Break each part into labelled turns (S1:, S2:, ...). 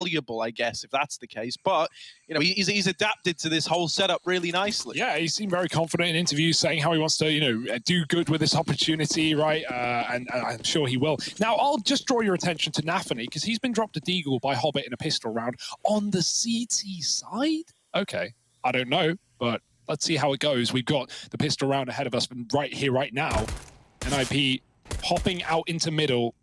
S1: malleable, I guess, if that's the case. But, you know, he's adapted to this whole setup really nicely.
S2: Yeah, he seemed very confident in interviews, saying how he wants to, you know, do good with this opportunity, right? And I'm sure he will. Now, I'll just draw your attention to Nafany, because he's been dropped a deagle by Hobbit in a pistol round on the CT side. Okay, I don't know, but let's see how it goes. We've got the pistol round ahead of us right here, right now. NIP hopping out into middle.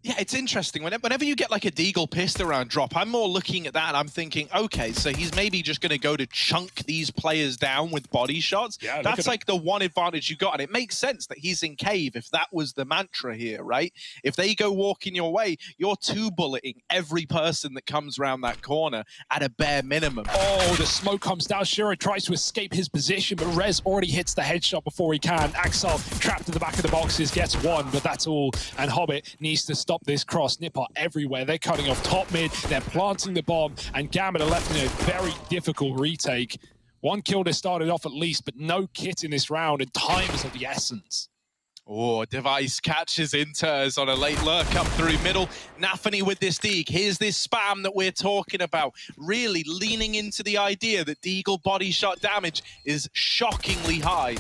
S1: Yeah, it's interesting. Whenever you get like a deagle pistol round drop, I'm more looking at that and I'm thinking, okay, so he's maybe just going to go to chunk these players down with body shots.
S2: Yeah,
S1: that's like the one advantage you got. And it makes sense that he's in cave if that was the mantra here, right? If they go walking your way, you're two-bulleting every person that comes around that corner at a bare minimum.
S2: Oh, the smoke comes down. Shiro tries to escape his position, but Rez already hits the headshot before he can. Axel trapped in the back of the boxes, gets one, but that's all. And Hobbit needs to stop this cross. Nip are everywhere. They're cutting off top mid. They're planting the bomb, and Gambit are left in a very difficult retake. One kill to start it off at least, but no kit in this round, and time is of the essence.
S1: Oh, Device catches Inters on a late lurk up through middle. Nafany with this Deeg. Here's this spam that we're talking about. Really leaning into the idea that Deagle body shot damage is shockingly high.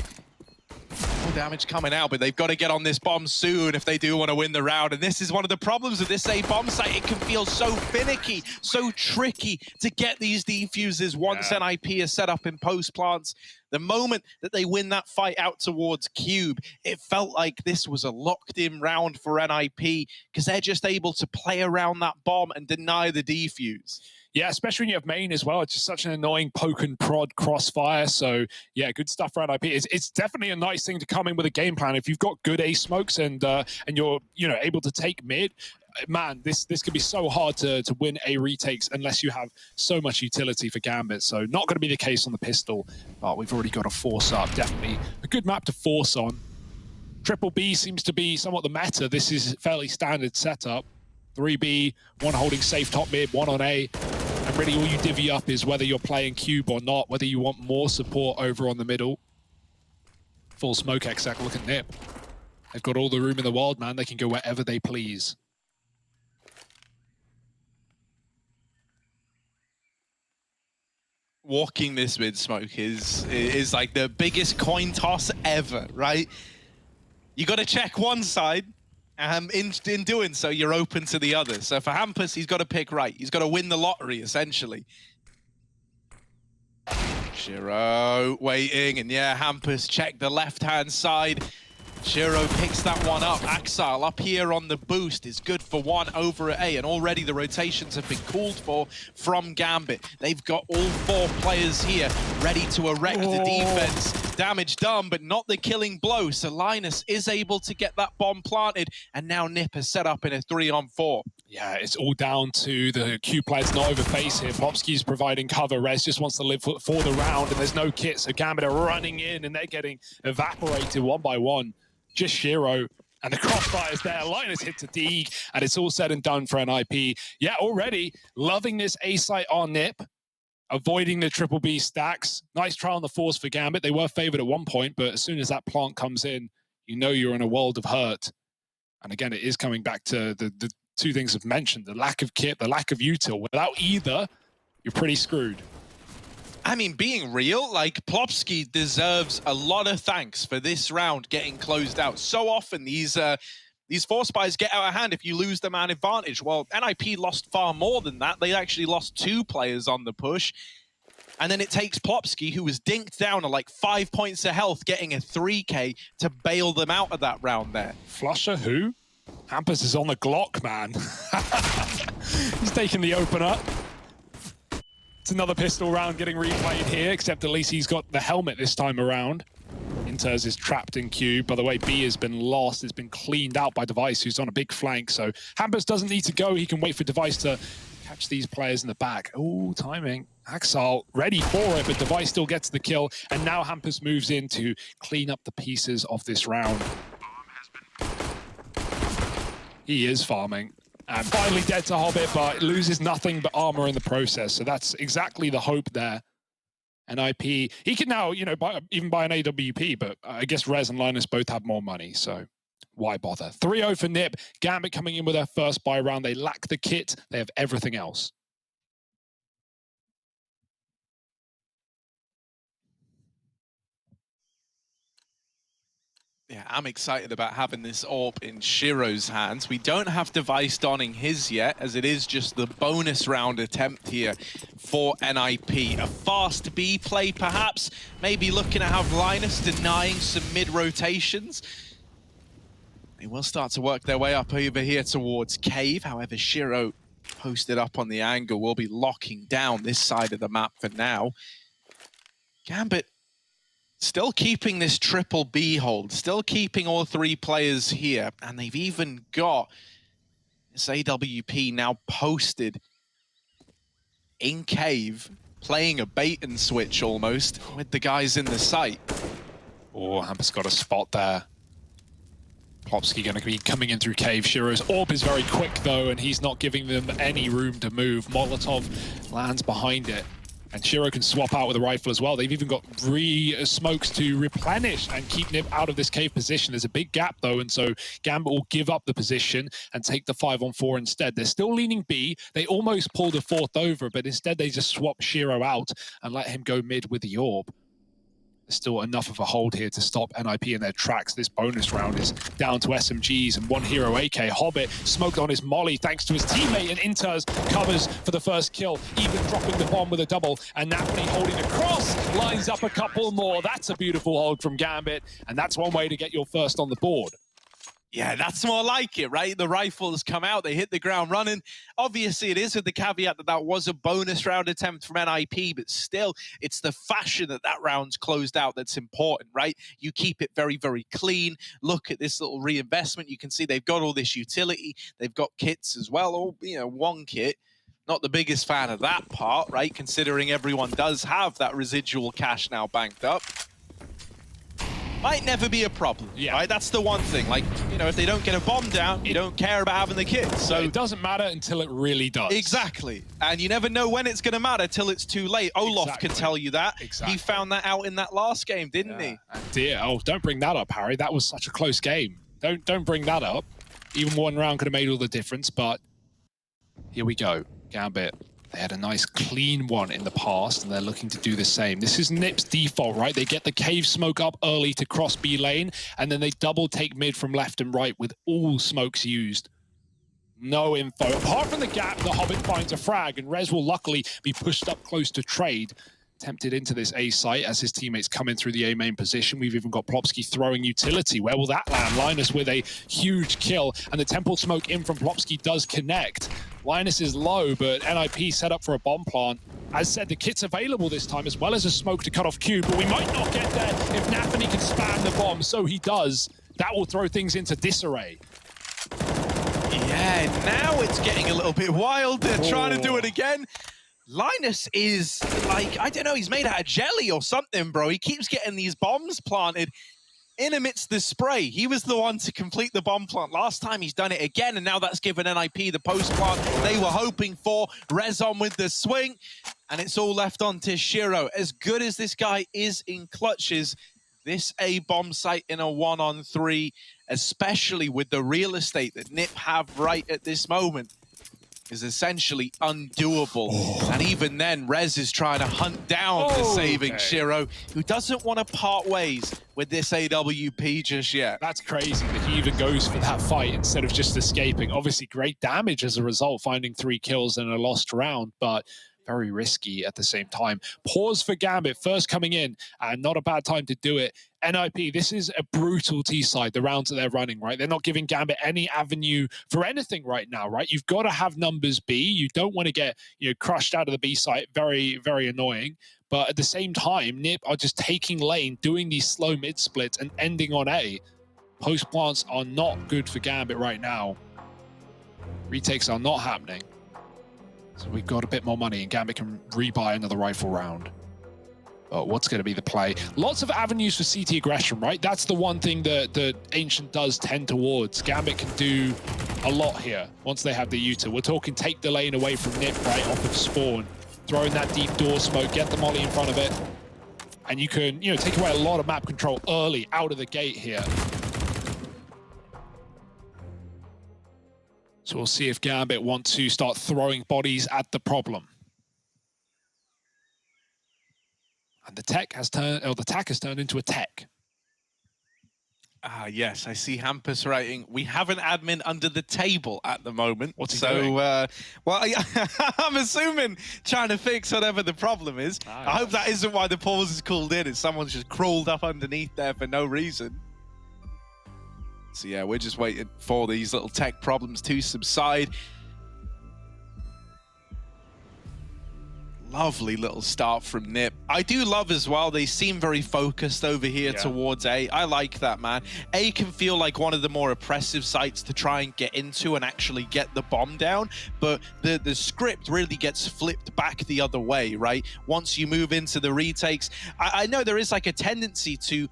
S1: More damage coming out, but they've got to get on this bomb soon if they do want to win the round. And this is one of the problems with this A bomb site. It can feel so finicky, so tricky to get these defuses once NIP is set up in post plants. The moment that they win that fight out towards Cube, it felt like this was a locked-in round for NIP because they're just able to play around that bomb and deny the defuse.
S2: Yeah, especially when you have main as well. It's just such an annoying poke and prod crossfire. So yeah, good stuff for NIP. It's definitely a nice thing to come in with a game plan. If you've got good A smokes and you're able to take mid, man, this could be so hard to win A retakes unless you have so much utility for Gambit. So not going to be the case on the pistol, but we've already got to force up. Definitely a good map to force on. Triple B seems to be somewhat the meta. This is fairly standard setup. 3B, one holding safe top mid, one on A. And really all you divvy up is whether you're playing Cube or not, whether you want more support over on the middle. Full smoke exec, look at Nip. They've got all the room in the world, man. They can go wherever they please.
S1: Walking this mid smoke is like the biggest coin toss ever, right? You got to check one side. In doing so, you're open to the other. So for Hampus, he's got to pick right. He's got to win the lottery, essentially. Shiro waiting, and yeah, Hampus checked the left-hand side. Shiro picks that one up. Axel up here on the boost is good for one over at A, and already the rotations have been called for from Gambit. They've got all four players here ready to erect the defense. Damage done, but not the killing blow. So Linus is able to get that bomb planted, and now Nip is set up in a 3-on-4.
S2: Yeah, it's all down to the Q players not overface here. Popsky's providing cover. Rez just wants to live for the round, and there's no kit, so Gambit are running in, and they're getting evaporated one by one. Just Shiro, and the crossfire is there. Linus hits a Deeg, and it's all said and done for NIP. Yeah, already loving this A site on Nip, avoiding the triple B stacks. Nice try on the force for Gambit. They were favored at one point, but as soon as that plant comes in, you know you're in a world of hurt. And again, it is coming back to the two things I've mentioned, the lack of kit, the lack of util. Without either, you're pretty screwed.
S1: I mean, being real, like, Plopsky deserves a lot of thanks for this round getting closed out. So often these force buys get out of hand if you lose the man advantage. Well, NIP lost far more than that. They actually lost 2 players on the push. And then it takes Plopsky, who was dinked down to like 5 points of health, getting a 3K to bail them out of that round there.
S2: Flusher who? Hampus is on the Glock, man. He's taking the opener. It's another pistol round getting replayed here, except at least he's got the helmet this time around. Inters is trapped in Cube. By the way, B has been lost. It's been cleaned out by Device, who's on a big flank. So Hampus doesn't need to go. He can wait for Device to catch these players in the back. Oh, timing. Axel ready for it, but Device still gets the kill. And now Hampus moves in to clean up the pieces of this round. He is farming. And finally dead to Hobbit, but loses nothing but armor in the process. So that's exactly the hope there. NIP, he can now, even buy an AWP, but I guess Rez and Linus both have more money, so why bother? 3-0 for Nip. Gambit coming in with their first buy round. They lack the kit. They have everything else.
S1: Yeah, I'm excited about having this AWP in Shiro's hands. We don't have Device donning his yet, as it is just the bonus round attempt here for NIP. A fast B play, perhaps. Maybe looking to have Linus denying some mid-rotations. They will start to work their way up over here towards Cave. However, Shiro, posted up on the angle, will be locking down this side of the map for now. Gambit still keeping this triple B hold, still keeping all three players here, and they've even got this AWP now posted in Cave, playing a bait and switch almost, with the guys in the site.
S2: Oh, Hampus got a spot there. Plopsky going to be coming in through Cave. Shiro's AWP is very quick though, and he's not giving them any room to move. Molotov lands behind it. And Shiro can swap out with a rifle as well. They've even got smokes to replenish and keep Nip out of this cave position. There's a big gap though, and so Gambit will give up the position and take the 5-on-4 instead. They're still leaning B. They almost pulled a fourth over, but instead they just swap Shiro out and let him go mid with the AWP. There's still enough of a hold here to stop NIP in their tracks. This bonus round is down to SMGs and one hero AK. Hobbit smoked on his molly thanks to his teammate, and Inters covers for the first kill, even dropping the bomb with a double. And Napoli holding across, lines up a couple more. That's a beautiful hold from Gambit, and that's one way to get your first on the board.
S1: Yeah, that's more like it, right? The rifles come out, they hit the ground running. Obviously, it is with the caveat that that was a bonus round attempt from NIP, but still, it's the fashion that that round's closed out that's important, right? You keep it very, very clean. Look at this little reinvestment. You can see they've got all this utility. They've got kits as well, or, you know, one kit. Not the biggest fan of that part, right? Considering everyone does have that residual cash now banked up. Might never be a problem, right? That's the one thing. Like, you know, if they don't get a bomb down, you don't care about having the kits. So
S2: it doesn't matter until it really does.
S1: Exactly. And you never know when it's going to matter till it's too late. Olaf can tell you that.
S2: Exactly.
S1: He found that out in that last game, didn't he?
S2: Dear, oh, don't bring that up, Harry. That was such a close game. Don't bring that up. Even one round could have made all the difference, but here we go. Gambit. They had a nice clean one in the past, and they're looking to do the same. This is Nip's default, right? They get the cave smoke up early to cross B lane, and then they double take mid from left and right with all smokes used. No info. Apart from the gap, the Hobbit finds a frag, and Rez will luckily be pushed up close to trade. Tempted into this A site as his teammates come in through the A main position. We've even got Plopsky throwing utility. Where will that land? Linus with a huge kill, and the temple smoke in from Plopsky does connect. Linus is low, but NIP set up for a bomb plant. As said, the kit's available this time, as well as a smoke to cut off Cube, but we might not get there if Nafany can spam the bomb, so he does. That will throw things into disarray.
S1: Yeah, now it's getting a little bit wild. They're trying to do it again. Linus is like, I don't know, he's made out of jelly or something, bro. He keeps getting these bombs planted in amidst the spray. He was the one to complete the bomb plant last time. He's done it again, and now that's given NIP the post plant they were hoping for. Rez on with the swing, and it's all left on to Shiro. As good as this guy is in clutches, this A bomb site in a 1-on-3, especially with the real estate that NIP have right at this moment, is essentially undoable. And even then, Rez is trying to hunt down the saving Shiro, who doesn't want to part ways with this AWP just yet.
S2: That's crazy that he even goes for that fight instead of just escaping. Obviously, great damage as a result, finding 3 kills in a lost round, but very risky at the same time. Pause for Gambit, first coming in, and not a bad time to do it. NIP, this is a brutal T-side, the rounds that they're running, right? They're not giving Gambit any avenue for anything right now, right? You've got to have numbers B. You don't want to get, you know, crushed out of the B site. Very, very annoying. But at the same time, NIP are just taking lane, doing these slow mid splits and ending on A. Post plants are not good for Gambit right now. Retakes are not happening. So we've got a bit more money, and Gambit can rebuy another rifle round. But what's going to be the play? Lots of avenues for CT aggression, right? That's the one thing that Ancient does tend towards. Gambit can do a lot here once they have the Uta. We're talking take the lane away from Nip right off of spawn, throwing that deep door smoke, get the molly in front of it, and you can, you know, take away a lot of map control early out of the gate here. So we'll see if Gambit want to start throwing bodies at the problem. And the tech has turned, or the tack has turned into a tech.
S1: Ah, yes, I see Hampus writing, we have an admin under the table at the moment.
S2: What's he
S1: so,
S2: doing?
S1: Well, I'm assuming trying to fix whatever the problem is. I hope that isn't why the pause is called in. It's someone's just crawled up underneath there for no reason. So yeah, we're just waiting for these little tech problems to subside. Lovely little start from Nip. I do love as well, they seem very focused over here towards A. I like that, man. A can feel like one of the more oppressive sites to try and get into and actually get the bomb down, but the script really gets flipped back the other way, right? Once you move into the retakes, I know there is like a tendency to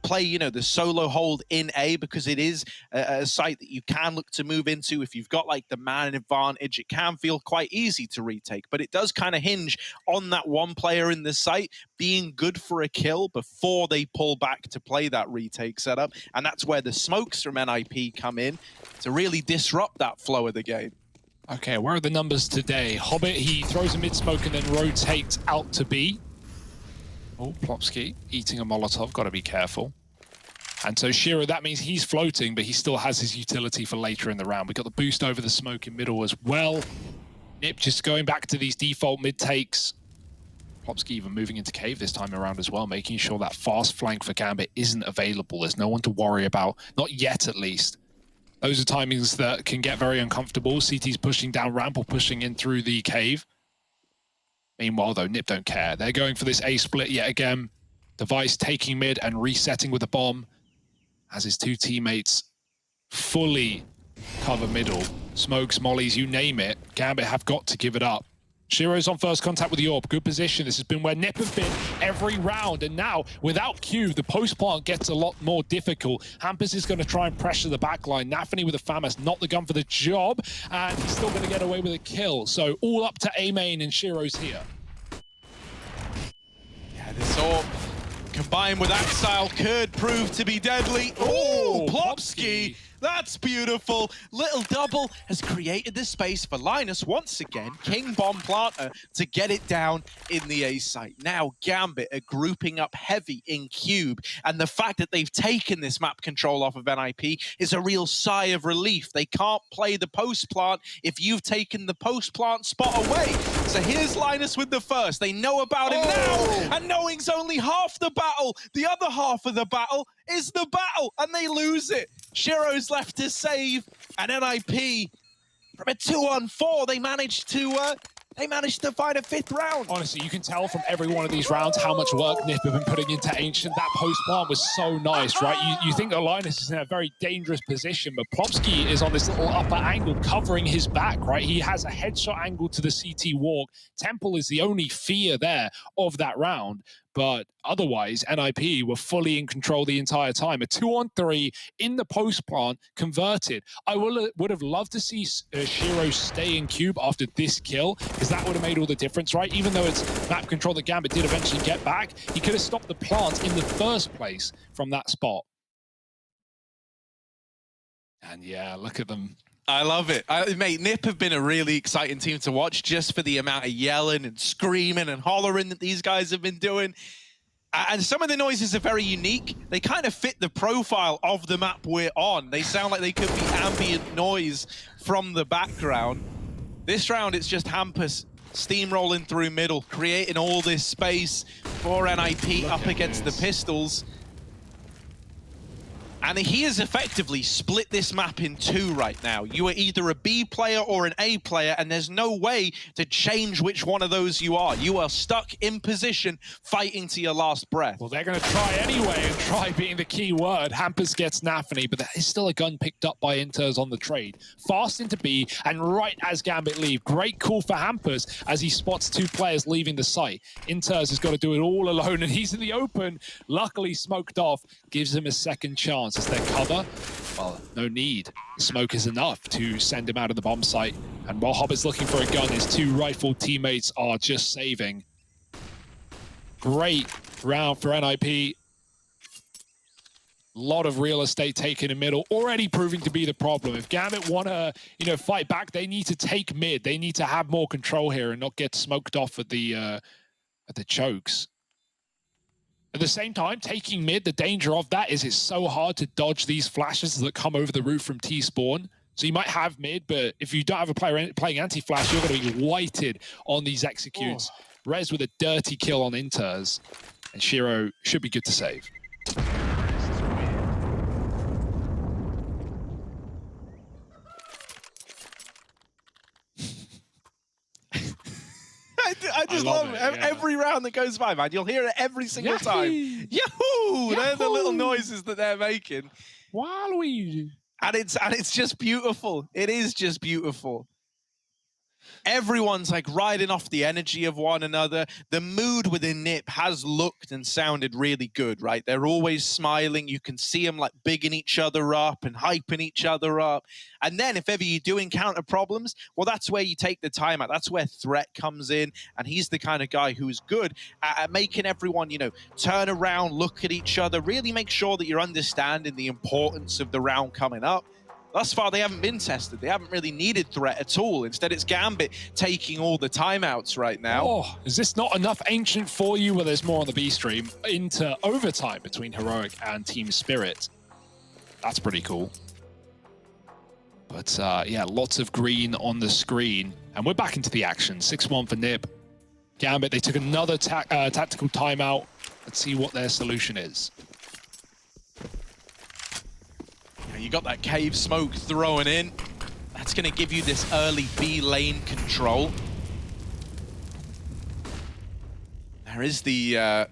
S1: play, you know, the solo hold in A because it is a site that you can look to move into. If you've got like the man advantage, it can feel quite easy to retake, but it does kind of hinge on that one player in the site being good for a kill before they pull back to play that retake setup. And that's where the smokes from NIP come in to really disrupt that flow of the game.
S2: Okay, where are the numbers today? Hobbit, he throws a mid smoke and then rotates out to B. Oh, Plopsky eating a Molotov, got to be careful. And so Shiro, that means he's floating, but he still has his utility for later in the round. We got the boost over the smoke in middle as well. Nip just going back to these default mid takes. Plopsky even moving into cave this time around as well, making sure that fast flank for Gambit isn't available. There's no one to worry about, not yet at least. Those are timings that can get very uncomfortable. CT's pushing down ramp or pushing in through the cave. Meanwhile, though, Nip don't care. They're going for this A split yet again. Device taking mid and resetting with a bomb as his two teammates fully cover middle. Smokes, mollies, you name it. Gambit have got to give it up. Shiro's on first contact with the AWP. Good position. This has been where Nip have been every round. And now, without Q, the post plant gets a lot more difficult. Hampus is going to try and pressure the backline. Nafany with a FAMAS, not the gun for the job. And he's still going to get away with a kill. So all up to A main and Shiro's here.
S1: Yeah, this AWP combined with Axile could prove to be deadly. Oh, Plopsky. That's beautiful. Little Double has created the space for Linus once again, King Bomb Planter, to get it down in the A site. Now Gambit are grouping up heavy in Cube, and the fact that they've taken this map control off of NIP is a real sigh of relief. They can't play the post plant if you've taken the post plant spot away. So here's Linus with the first. They know about him now, and knowing's only half the battle. The other half of the battle is the battle, and they lose it. Shiro's left to save, and NIP from a 2-on-4, they managed to find a fifth round.
S2: Honestly, you can tell from every one of these rounds how much work Nip have been putting into Ancient. That post plant was so nice, right? You think that Linus is in a very dangerous position, but Plopsky is on this little upper angle covering his back, right? He has a headshot angle to the CT walk. Temple is the only fear there of that round. But otherwise, NIP were fully in control the entire time. A 2-on-3 in the post plant, converted. I would have loved to see Shiro stay in Cube after this kill, because that would have made all the difference, right? Even though it's map control that Gambit did eventually get back, he could have stopped the plant in the first place from that spot. And yeah, look at them.
S1: I love it. Mate, Nip have been a really exciting team to watch just for the amount of yelling and screaming and hollering that these guys have been doing. And some of the noises are very unique. They kind of fit the profile of the map we're on. They sound like they could be ambient noise from the background. This round, it's just Hampus steamrolling through middle, creating all this space for NIP up against the pistols. And he has effectively split this map in two right now. You are either a B player or an A player, and there's no way to change which one of those you are. You are stuck in position, fighting to your last breath.
S2: Well, they're going to try anyway, and try being the key word. Hampus gets Nafany, but there is still a gun picked up by Inters on the trade. Fast into B, and right as Gambit leave. Great call for Hampus as he spots two players leaving the site. Inters has got to do it all alone, and he's in the open. Luckily smoked off, gives him a second chance. As their cover, well, no need. The smoke is enough to send him out of the bomb site. And while Hobbit's looking for a gun, his two rifle teammates are just saving. Great round for NIP. Lot of real estate taken in middle, already proving to be the problem. If Gambit want to, fight back, they need to take mid. They need to have more control here and not get smoked off at the chokes. At the same time, taking mid, the danger of that is it's so hard to dodge these flashes that come over the roof from T-spawn. So you might have mid, but if you don't have a player playing anti-flash, you're going to be whited on these executes. Rez with a dirty kill on Inters, and Shiro should be good to save.
S1: I just love it. Every round that goes by, man. You'll hear it every single time. Yahoo! They're the little noises that they're making.
S2: Waluigi.
S1: And it's just beautiful. It is just beautiful. Everyone's like riding off the energy of one another. The mood within NiP has looked and sounded really good, right? They're always smiling. You can see them like bigging each other up and hyping each other up. And then if ever you do encounter problems, well, that's where you take the time out. That's where Threat comes in. And he's the kind of guy who's good at making everyone, you know, turn around, look at each other, really make sure that you're understanding the importance of the round coming up. Thus far, they haven't been tested. They haven't really needed Threat at all. Instead, it's Gambit taking all the timeouts right now.
S2: Oh, is this not enough Ancient for you? Well, there's more on the B stream into overtime between Heroic and Team Spirit. That's pretty cool. But yeah, lots of green on the screen. And we're back into the action. 6-1 for NiP. Gambit, they took another tactical timeout. Let's see what their solution is.
S1: You got that cave smoke thrown in. That's going to give you this early B lane control. There is the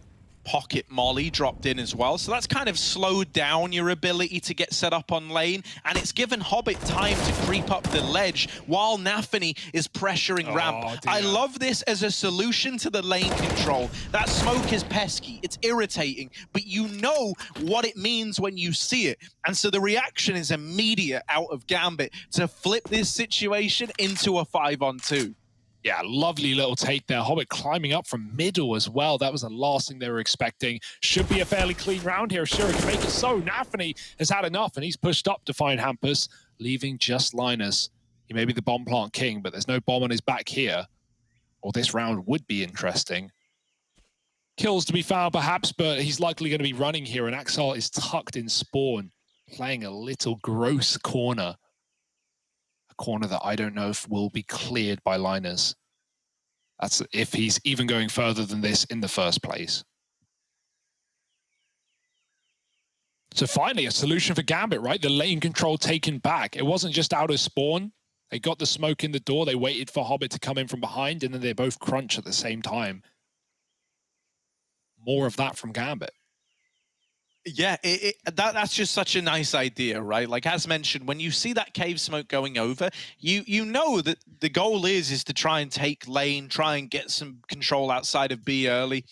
S1: pocket molly dropped in as well. So that's kind of slowed down your ability to get set up on lane. And it's given Hobbit time to creep up the ledge while Nafany is pressuring ramp.
S2: Dear.
S1: I love this as a solution to the lane control. That smoke is pesky. It's irritating. But you know what it means when you see it. And so the reaction is immediate out of Gambit to flip this situation into a 5-on-2.
S2: Yeah, lovely little take there. Hobbit climbing up from middle as well. That was the last thing they were expecting. Should be a fairly clean round here. Shiro can make it so. Nafany has had enough, and he's pushed up to find Hampus, leaving just Linus. He may be the bomb plant king, but there's no bomb on his back here. Or this round would be interesting. Kills to be found, perhaps, but he's likely going to be running here, and Axel is tucked in spawn, playing a little gross corner. Corner that I don't know if will be cleared by Linus. That's if he's even going further than this in the first place. So finally, a solution for Gambit, right? The lane control taken back. It wasn't just out of spawn. They got the smoke in the door. They waited for Hobbit to come in from behind, and then they both crunch at the same time. More of that from Gambit.
S1: Yeah, that's just such a nice idea, right? Like, as mentioned, when you see that cave smoke going over, you know that the goal is to try and take lane, try and get some control outside of B early.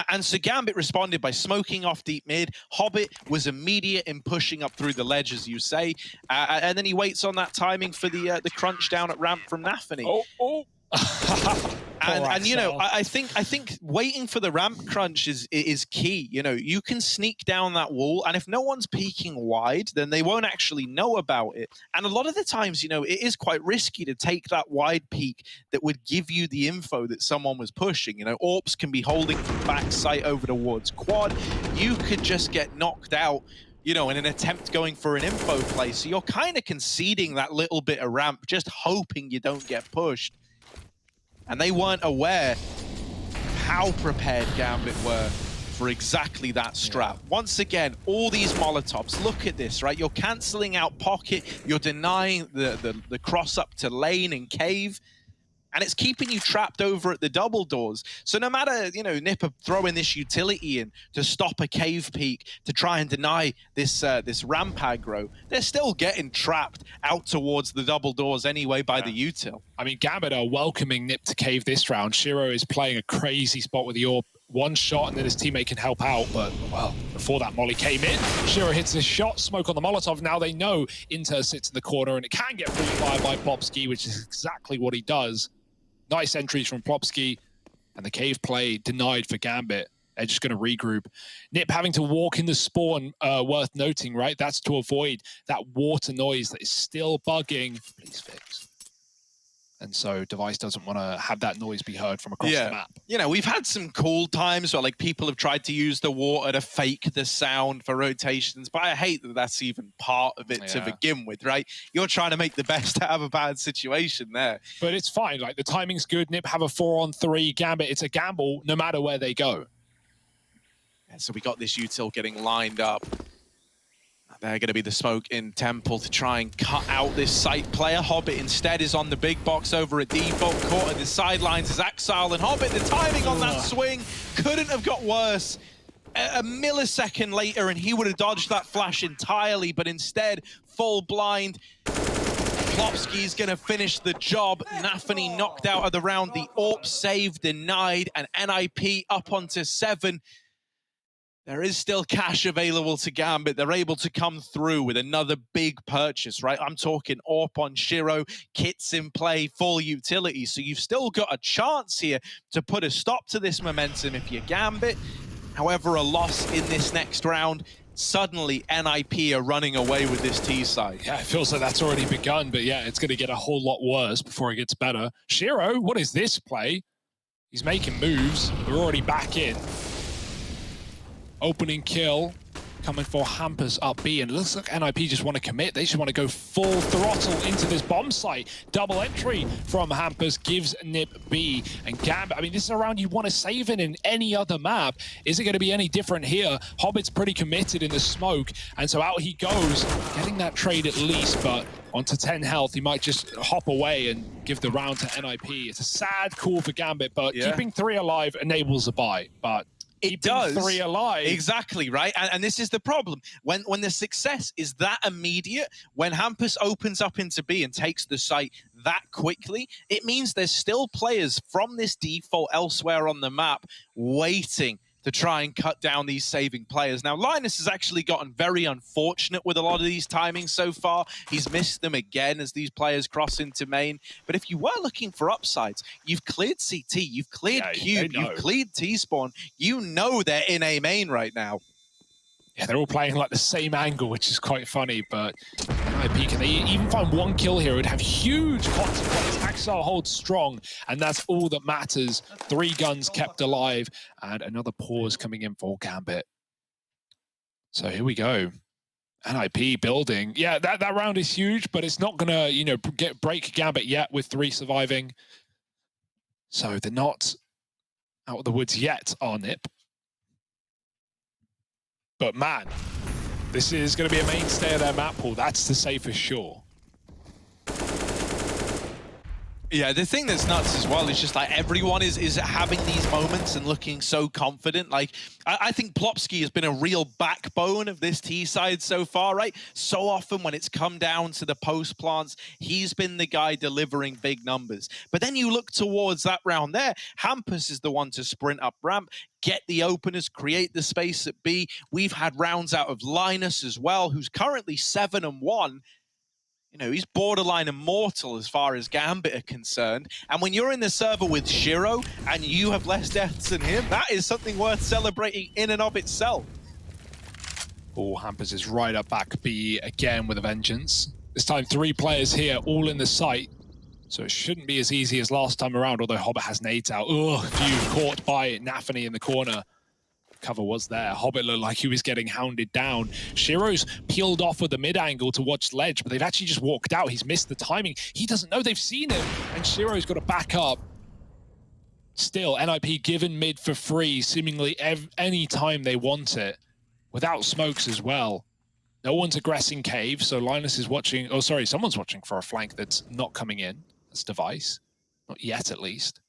S1: And so Gambit responded by smoking off deep mid. Hobbit was immediate in pushing up through the ledge, as you say. And then he waits on that timing for the crunch down at ramp from Nafany. And you know, I think waiting for the ramp crunch is key. You know, you can sneak down that wall, and if no one's peeking wide, then they won't actually know about it. And a lot of the times, you know, it is quite risky to take that wide peek that would give you the info that someone was pushing. You know, AWPs can be holding from back sight over towards quad. You could just get knocked out, you know, in an attempt going for an info play. So you're kind of conceding that little bit of ramp, just hoping you don't get pushed. And they weren't aware how prepared Gambit were for exactly that strat. Yeah. Once again, all these Molotovs, look at this, right? You're canceling out pocket, you're denying the cross up to lane and cave, and it's keeping you trapped over at the double doors. So no matter, you know, NiP throwing this utility in to stop a cave peek, to try and deny this this ramp aggro, they're still getting trapped out towards the double doors anyway by the util.
S2: I mean, Gambit are welcoming NiP to cave this round. Shiro is playing a crazy spot with the AWP. One shot and then his teammate can help out, but, well, before that molly came in, Shiro hits his shot, smoke on the Molotov. Now they know Inter sits in the corner and it can get free fire by Plopsky, which is exactly what he does. Nice entries from Plopsky, and the cave play denied for Gambit. They're just going to regroup. NiP having to walk in the spawn, worth noting, right? That's to avoid that water noise that is still bugging. Please fix. And so Device doesn't want to have that noise be heard from across the map.
S1: You know, we've had some cool times where like people have tried to use the water to fake the sound for rotations, but I hate that that's even part of it to begin with, right? You're trying to make the best out of a bad situation there.
S2: But it's fine. Like, the timing's good. Nip have a 4-on-3. Gambit, it's a gamble no matter where they go.
S1: And so we got this util getting lined up. They're going to be the smoke in Temple to try and cut out this site player. Hobbit instead is on the big box over at default. Caught at the sidelines is Axile, and Hobbit, the timing on that swing couldn't have got worse. A millisecond later and he would have dodged that flash entirely, but instead, full blind. Plopsky's going to finish the job. Nafany knocked out of the round. The AWP save denied, and NIP up onto 7. There is still cash available to Gambit. They're able to come through with another big purchase, right? I'm talking AWP on Shiro, kits in play, full utility. So you've still got a chance here to put a stop to this momentum if you're Gambit. However, a loss in this next round, suddenly NIP are running away with this T side.
S2: Yeah, it feels like that's already begun, but yeah, it's going to get a whole lot worse before it gets better. Shiro, what is this play? He's making moves. We're already back in. Opening kill coming for Hampus up B, and it looks like NIP just want to commit. They just want to go full throttle into this bomb site. Double entry from Hampus gives Nip B. And Gambit, I mean, this is a round you want to save in any other map. Is it going to be any different here? Hobbit's pretty committed in the smoke, and so out he goes, getting that trade at least, but onto 10 health, he might just hop away and give the round to NIP. It's a sad call for Gambit, but keeping 3 alive enables a buy, but
S1: it does.
S2: 3 alive.
S1: Exactly, right? And this is the problem. When the success is that immediate, when Hampus opens up into B and takes the site that quickly, it means there's still players from this default elsewhere on the map waiting to try and cut down these saving players. Now, Linus has actually gotten very unfortunate with a lot of these timings so far. He's missed them again as these players cross into main. But if you were looking for upsides, you've cleared CT, you've cleared Cube, you've cleared T-Spawn. You know they're in a main right now.
S2: Yeah, they're all playing like the same angle, which is quite funny, but NIP, can they even find 1 kill here? It would have huge consequences. Axel holds strong, and that's all that matters. 3 guns kept alive, and another pause coming in for Gambit. So here we go. NIP building. Yeah, that round is huge, but it's not gonna, you know, break Gambit yet with 3 surviving. So they're not out of the woods yet, are Nip. But man, this is going to be a mainstay of their map pool. That's to say for sure.
S1: Yeah, the thing that's nuts as well is just like everyone is having these moments and looking so confident. Like, I think Plopsky has been a real backbone of this T side so far, right? So often when it's come down to the post plants, he's been the guy delivering big numbers. But then you look towards that round there, Hampus is the one to sprint up ramp, get the openers, create the space at B. We've had rounds out of Linus as well, who's currently 7-1. You know, he's borderline immortal as far as Gambit are concerned. And when you're in the server with Shiro and you have less deaths than him, that is something worth celebrating in and of itself.
S2: Oh, Hampus is right up back B again with a vengeance. This time 3 players here, all in the site. So it shouldn't be as easy as last time around, although Hobbit has nades out. Ugh, few caught by Nafany in the corner. Cover was there. Hobbit looked like he was getting hounded down. Shiro's peeled off with the mid angle to watch ledge, but they've actually just walked out. He's missed the timing. He doesn't know they've seen him, and Shiro's got to back up. Still, NIP given mid for free, seemingly any time they want it, without smokes as well. No one's aggressing cave, so Linus is watching. Oh, sorry, someone's watching for a flank that's not coming in. That's Device. Not yet, at least.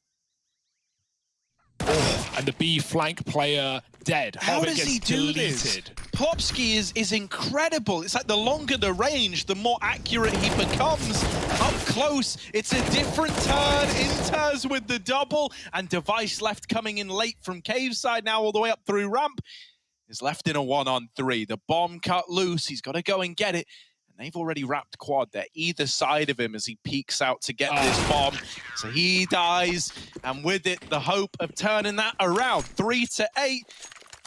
S2: Oh, and the B flank player dead.
S1: How does he do this? Plopsky is incredible. It's like the longer the range, the more accurate he becomes. Up close, it's a different turn. Inters with the double, and Device left coming in late from cave side now all the way up through ramp. Is left in a 1-on-3. The bomb cut loose. He's got to go and get it. They've already wrapped quad. They're either side of him as he peeks out to get this bomb. So he dies, and with it, the hope of turning that around. 3-8.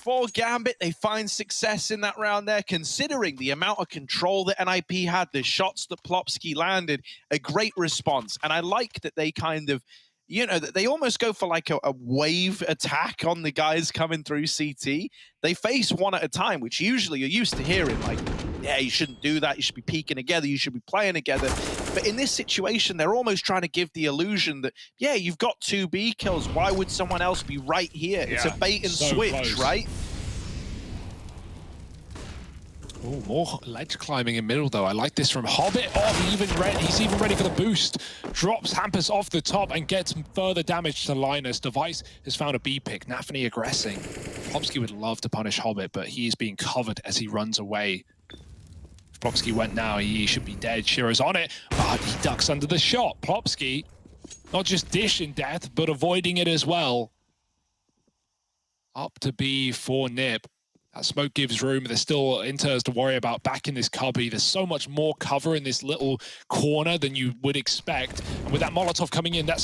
S1: For Gambit, they find success in that round there, considering the amount of control that NIP had, the shots that Plopsky landed, a great response. And I like that they kind of, you know, that they almost go for like a wave attack on the guys coming through CT. They face one at a time, which usually you're used to hearing, like, yeah, you shouldn't do that, you should be peeking together, you should be playing together. But in this situation, they're almost trying to give the illusion that, yeah, you've got 2 B kills, why would someone else be right here? Yeah, it's a bait and switch, close. Right?
S2: Oh, more ledge climbing in middle though. I like this from Hobbit. Oh, he's even ready for the boost. Drops Hampus off the top and gets further damage to Linus. Device has found a B pick. Nafany aggressing. Plopsky would love to punish Hobbit, but he is being covered as he runs away. If Plopsky went now, he should be dead. Shiro's on it, but he ducks under the shot. Plopsky, not just dishing death, but avoiding it as well. Up to B for Nip. That smoke gives room. There's still inters to worry about back in this cubby. There's so much more cover in this little corner than you would expect. And with that Molotov coming in, that's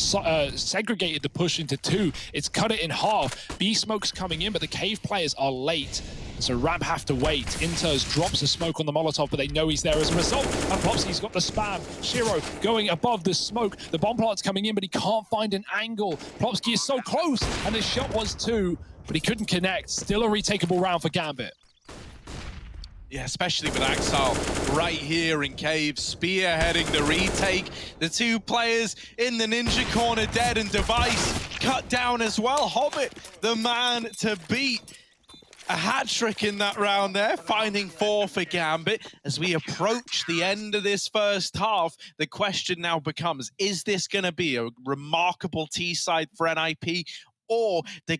S2: segregated the push into 2. It's cut it in half. B smoke's coming in, but the cave players are late. So Ramp have to wait. Inters drops the smoke on the Molotov, but they know he's there as a result. And Plopsky's got the spam. Shiro going above the smoke. The bomb plot's coming in, but he can't find an angle. Plopsky is so close, and his shot was 2. But he couldn't connect. Still a retakeable round for Gambit.
S1: Yeah, especially with Axel right here in Cave, spearheading the retake. The 2 players in the ninja corner dead, and Device cut down as well. Hobbit, the man to beat. A hat-trick in that round there, finding 4 for Gambit. As we approach the end of this first half, the question now becomes, is this going to be a remarkable T-side for NIP? Or the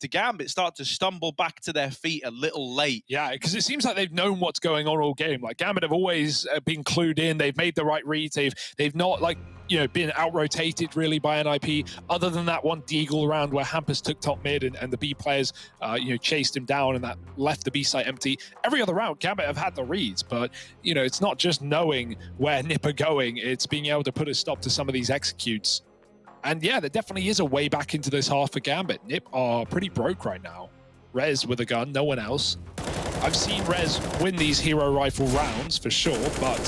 S1: Gambit start to stumble back to their feet a little late?
S2: Yeah, because it seems like they've known what's going on all game. Like, Gambit have always been clued in. They've made the right reads. They've not, like, you know, been out-rotated really by NIP, other than that one Deagle round where Hampus took top mid and the B players, you know, chased him down, and that left the B site empty. Every other round, Gambit have had the reads, but, you know, it's not just knowing where Nip are going. It's being able to put a stop to some of these executes. And yeah, there definitely is a way back into this half for Gambit. Nip are pretty broke right now. Rez with a gun, no one else. I've seen Rez win these hero rifle rounds for sure, but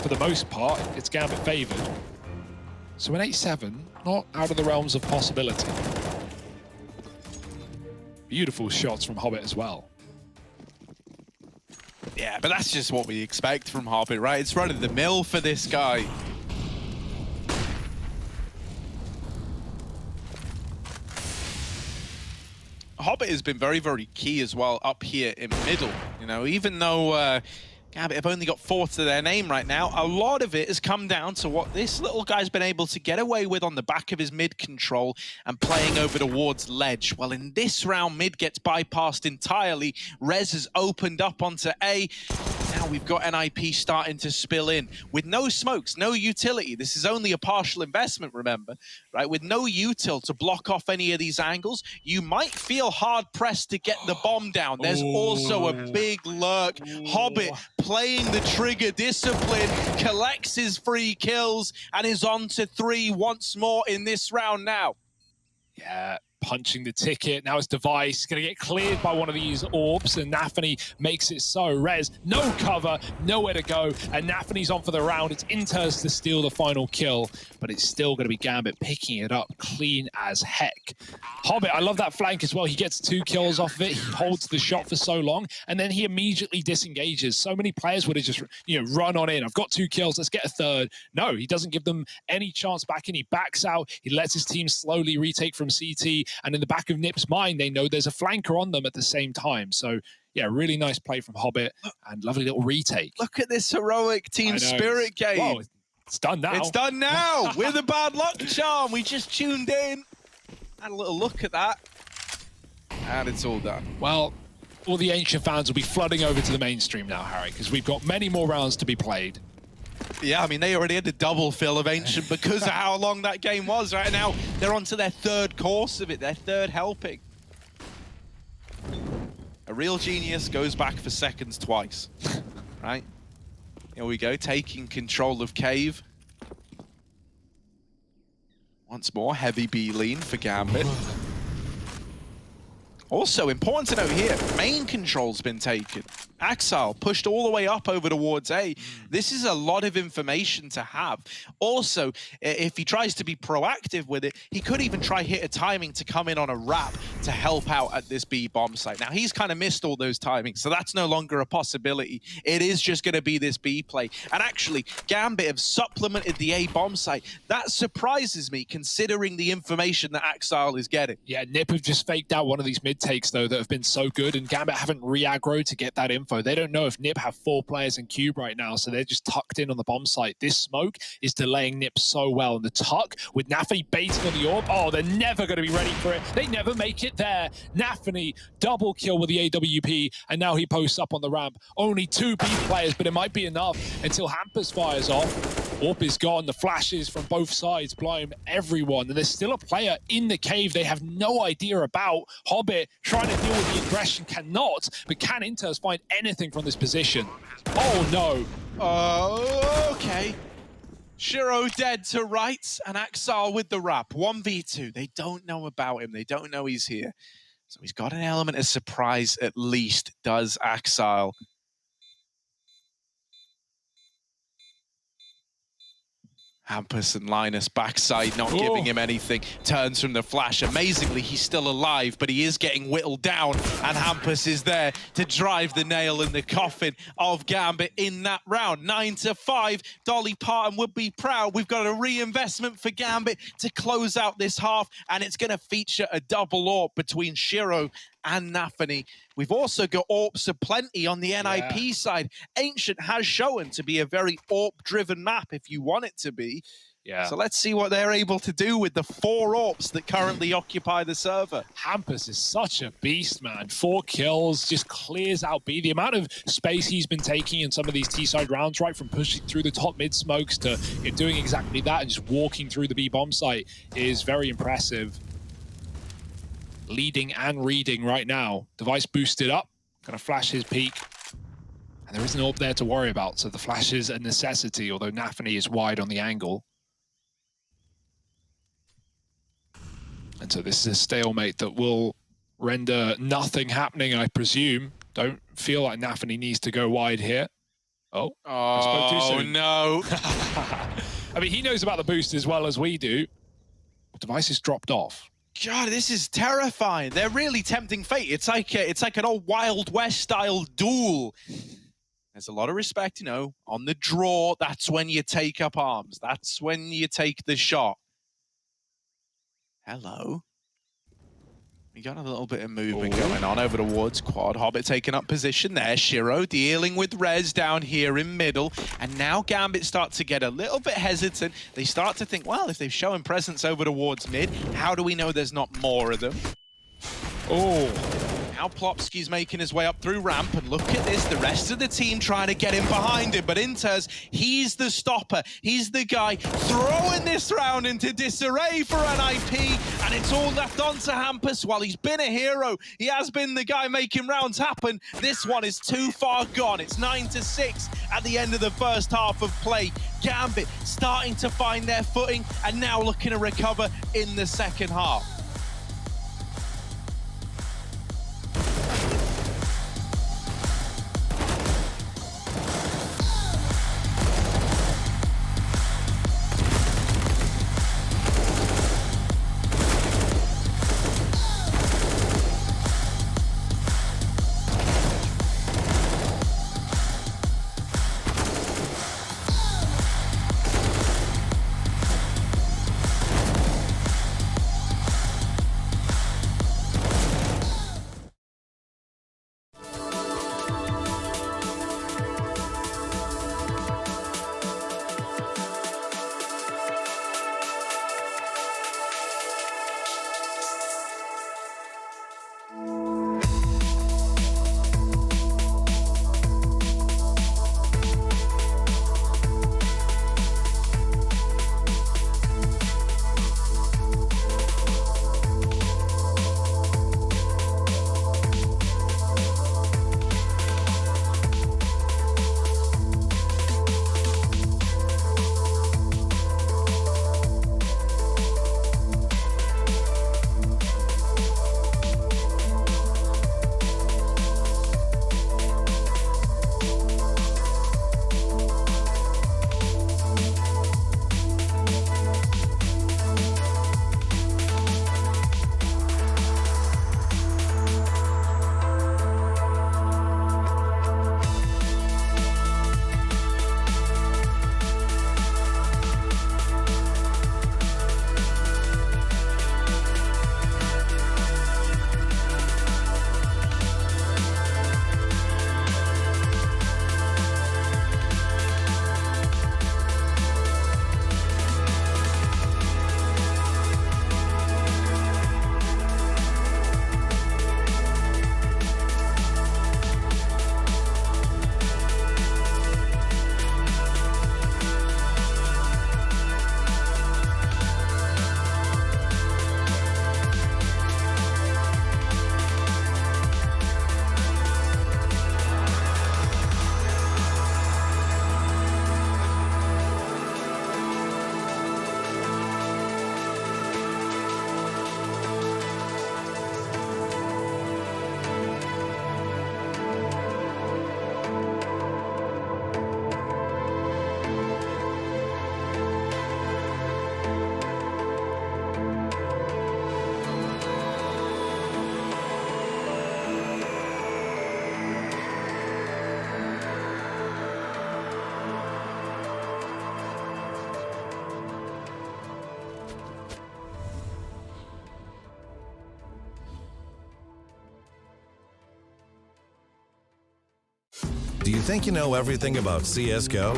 S2: for the most part, it's Gambit favored. So an 8-7, not out of the realms of possibility. Beautiful shots from Hobbit as well.
S1: Yeah, but that's just what we expect from Hobbit, right? It's run of the mill for this guy. Hobbit has been very, very key as well up here in middle. You know, even though Gambit have only got 4 to their name right now, a lot of it has come down to what this little guy's been able to get away with on the back of his mid control and playing over towards ledge. Well, in this round, mid gets bypassed entirely. Rez has opened up onto A. Now we've got NIP starting to spill in with no smokes, no utility. This is only a partial investment, remember, right? With no util to block off any of these angles, you might feel hard pressed to get the bomb down. There's also a big lurk. Hobbit playing the trigger discipline, collects his 3 kills, and is on to 3 once more in this round now.
S2: Yeah, punching the ticket. Now it's Device going to get cleared by one of these orbs, and Nafany makes it so. Rez, no cover, nowhere to go, and Nafany's on for the round. It's Inters to steal the final kill, but it's still going to be Gambit picking it up clean as heck. Hobbit, I love that flank as well. He gets 2 kills off of it. He holds the shot for so long, and then he immediately disengages. So many players would have just, you know, run on in. I've got 2 kills, let's get a 3rd. No, he doesn't give them any chance back in. He backs out. He lets his team slowly retake from CT, and in the back of Nip's mind, they know there's a flanker on them at the same time. So, yeah, really nice play from Hobbit and lovely little retake.
S1: Look at this heroic team spirit game.
S2: Whoa, it's done now.
S1: It's done now with a bad luck charm. We just tuned in, had a little look at that, and it's all done.
S2: Well, all the Ancient fans will be flooding over to the mainstream now, Harry, because we've got many more rounds to be played.
S1: Yeah, I mean, they already had a double fill of Ancient because of how long that game was. Right now, they're on to their 3rd course of it, their 3rd helping. A real genius goes back for seconds twice, right? Here we go, taking control of Cave. Once more, heavy B lean for Gambit. Also, important to note here, main control's been taken. Axile pushed all the way up over towards A. This is a lot of information to have. Also, if he tries to be proactive with it, he could even try hit a timing to come in on a wrap to help out at this B bomb site. Now, he's kind of missed all those timings, so that's no longer a possibility. It is just going to be this B play. And actually, Gambit have supplemented the A bomb site. That surprises me, considering the information that Axile is getting.
S2: Yeah, Nip have just faked out one of these mid takes, though, that have been so good, and Gambit haven't re-aggroed to get that info. They don't know if Nip have 4 players in cube right now, so they're just tucked in on the bomb site. This smoke is delaying Nip so well, and the tuck with Nafany baiting on the orb, oh, they're never going to be ready for it. They never make it there. Nafany double kill with the AWP, and now he posts up on the ramp. Only 2 B players, but it might be enough until Hampus fires off. Orb is gone, the flashes from both sides blind everyone, and there's still a player in the cave they have no idea about. Hobbit trying to deal with the aggression, cannot, but can Inters find anything from this position? Oh no.
S1: Okay. Shiro dead to right, and Axile with the wrap. 1v2. They don't know about him. They don't know he's here. So he's got an element of surprise at least, does Axile. Hampus and Linus backside, not giving him anything. Turns from the flash. Amazingly, he's still alive, but he is getting whittled down. And Hampus is there to drive the nail in the coffin of Gambit in that round. 9-5. Dolly Parton would be proud. We've got a reinvestment for Gambit to close out this half, and it's going to feature a double AWP between Shiro and Nafany. We've also got AWPs aplenty on the NIP side. Ancient has shown to be a very AWP-driven map if you want it to be.
S2: Yeah.
S1: So let's see what they're able to do with the 4 AWPs that currently occupy the server.
S2: Hampus is such a beast, man. 4 kills, just clears out B. The amount of space he's been taking in some of these T-side rounds, right, from pushing through the top mid smokes to doing exactly that and just walking through the B bomb site is very impressive. Leading and reading right now. Device boosted up, gonna flash his peak. And there is an AWP there to worry about, so the flash is a necessity, although Nafany is wide on the angle. And so this is a stalemate that will render nothing happening, I presume. Don't feel like Nafany needs to go wide here. Oh, I spoke too soon.
S1: No.
S2: I mean, he knows about the boost as well as we do. Device is dropped off.
S1: God, this is terrifying. They're really tempting fate. It's like an old Wild West style duel. There's a lot of respect, you know, on the draw. That's when you take up arms. That's when you take the shot. Hello. We got a little bit of movement going on over towards quad. Hobbit taking up position there. Shiro dealing with Rez down here in middle. And now Gambit start to get a little bit hesitant. They start to think, well, if they've shown presence over towards mid, how do we know there's not more of them? Oh. Now Plopsky's making his way up through ramp, and look at this, the rest of the team trying to get him behind him, but Inters, he's the stopper, he's the guy throwing this round into disarray for NIP, and it's all left on to Hampus. While he's been a hero, he has been the guy making rounds happen. This one is too far gone. It's 9-6 at the end of the first half of play. Gambit starting to find their footing, and now looking to recover in the second half.
S3: Do you think you know everything about CSGO?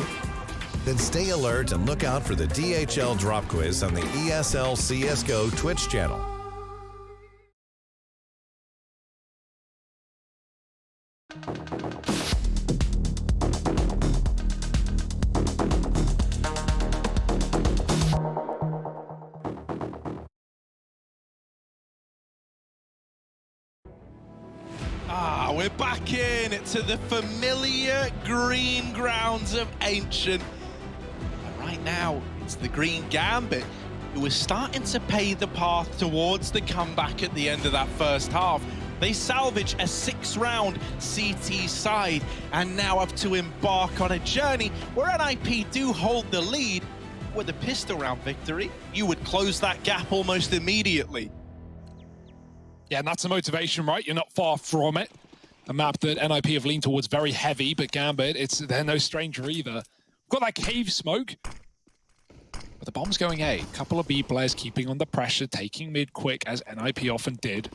S3: Then stay alert and look out for the DHL drop quiz on the ESL CSGO Twitch channel.
S1: We're back in to the familiar green grounds of Ancient. And right now, it's the green Gambit who is starting to pay the path towards the comeback at the end of that first half. They salvage a 6-round CT side and now have to embark on a journey where NIP do hold the lead. With a pistol round victory, you would close that gap almost immediately.
S2: Yeah, and that's the motivation, right? You're not far from it. A map that NIP have leaned towards very heavy, but Gambit, they're no stranger either. We've got that cave smoke, but the bomb's going A. Couple of B players keeping on the pressure, taking mid quick, as NIP often did.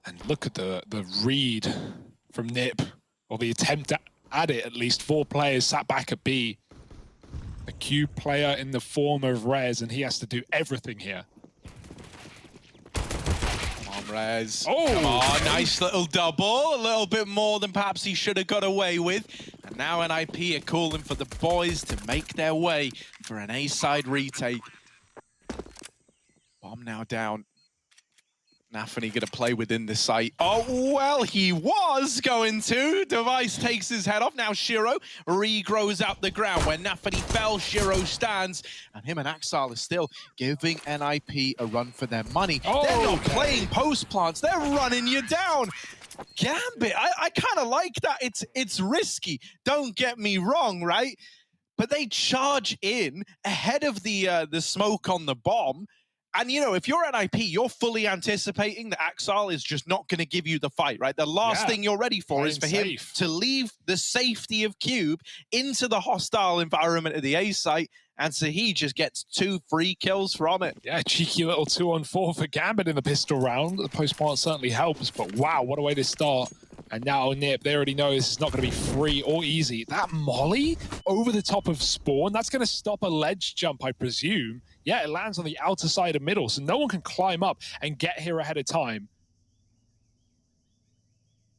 S2: And look at the read from Nip, or the attempt at it at least. 4 players sat back at B. A Q player in the form of Rez, and he has to do everything here.
S1: Rez.
S2: Oh,
S1: come on, nice little double. A little bit more than perhaps he should have got away with. And now NIP are calling for the boys to make their way for an A-side retake. Bomb now down. Nafany going to play within the site. Oh, well, he was going to. Device takes his head off. Now Shiro regrows out the ground. Where Nafany fell, Shiro stands. And him and Axal are still giving NIP a run for their money.
S2: Oh,
S1: they're not playing post plants. They're running you down. Gambit, I kind of like that. It's risky. Don't get me wrong, right? But they charge in ahead of the smoke on the bomb. And, you know, if you're NIP, you're fully anticipating that Axal is just not going to give you the fight, right? The last thing you're ready for is for him to leave the safety of Cube into the hostile environment of the A site, and so he just gets 2 free kills from it.
S2: Yeah, cheeky little 2-on-4 for Gambit in the pistol round. The post-plant certainly helps, but wow, what a way to start. And now Nip, they already know this is not going to be free or easy. That molly over the top of Spawn, that's going to stop a ledge jump, I presume. Yeah, it lands on the outer side of middle, so no one can climb up and get here ahead of time.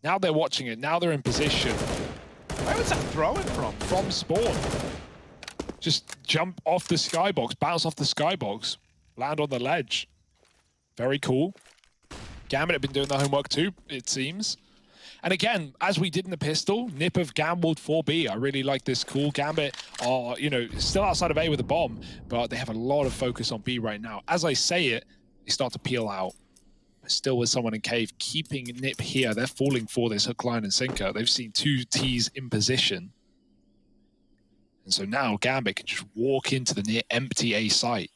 S2: Now they're watching it. Now they're in position.
S1: Where was that throwing from?
S2: From Spawn. Just jump off the skybox, bounce off the skybox, land on the ledge. Very cool. Gambit have been doing the homework too, it seems. And again, as we did in the pistol, Nip have gambled for B. I really like this call. Gambit are, you know, still outside of A with a bomb, but they have a lot of focus on B right now. As I say it, they start to peel out. Still with someone in cave, keeping Nip here. They're falling for this hook, line, and sinker. They've seen 2 Ts in position. And so now Gambit can just walk into the near empty A site.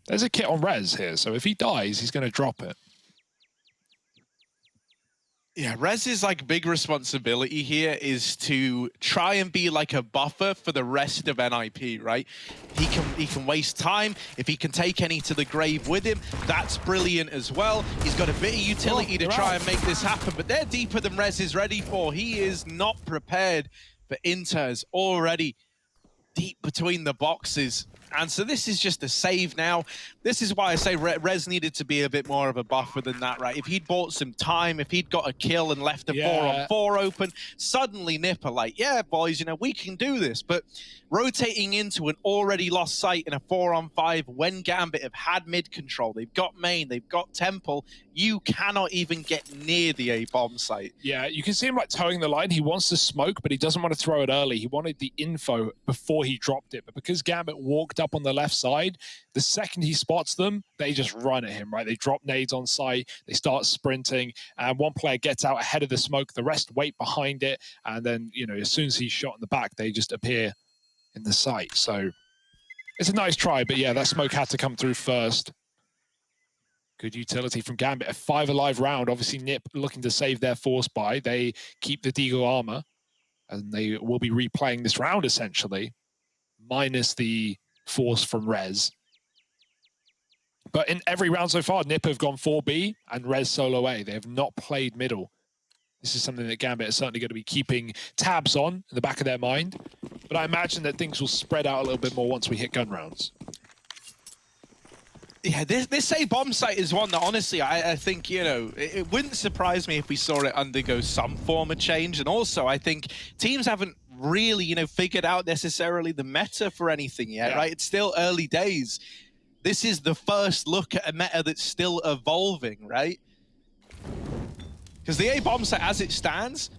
S2: There's a kit on Rez here, so if he dies, he's going to drop it.
S1: Yeah, Rez's like big responsibility here is to try and be like a buffer for the rest of NIP, right? He can waste time. If he can take any to the grave with him, that's brilliant as well. He's got a bit of utility to try and make this happen, but they're deeper than Rez is ready for. He is not prepared for Inters already deep between the boxes. And so this is just a save now. This is why I say Rez needed to be a bit more of a buffer than that, right? If he'd bought some time, if he'd got a kill and left a 4-on-4 open, suddenly Nip are like, yeah, boys, you know, we can do this. But rotating into an already lost site in a 4-on-5 when Gambit have had mid control, they've got main, they've got temple, you cannot even get near the A-bomb site.
S2: Yeah, you can see him like towing the line. He wants to smoke, but he doesn't want to throw it early. He wanted the info before he dropped it. But because Gambit walked up on the left side, the second he spots them, they just run at him, right? They drop nades on site, they start sprinting, and one player gets out ahead of the smoke, the rest wait behind it, and then, you know, as soon as he's shot in the back, they just appear in the site. So it's a nice try, but yeah, that smoke had to come through first. Good utility from Gambit. A 5 alive round. Obviously, Nip looking to save their force buy. They keep the Deagle armor, and they will be replaying this round, essentially, minus the force from Rez. But in every round so far, Nip have gone 4B and Res solo A. They have not played middle. This is something that Gambit is certainly going to be keeping tabs on in the back of their mind. But I imagine that things will spread out a little bit more once we hit gun rounds.
S1: Yeah, this A bomb site is one that honestly, I think, you know, it wouldn't surprise me if we saw it undergo some form of change. And also, I think teams haven't really, you know, figured out necessarily the meta for anything yet, right? It's still early days. This is the first look at a meta that's still evolving, right? Because the A bomb site, as it stands,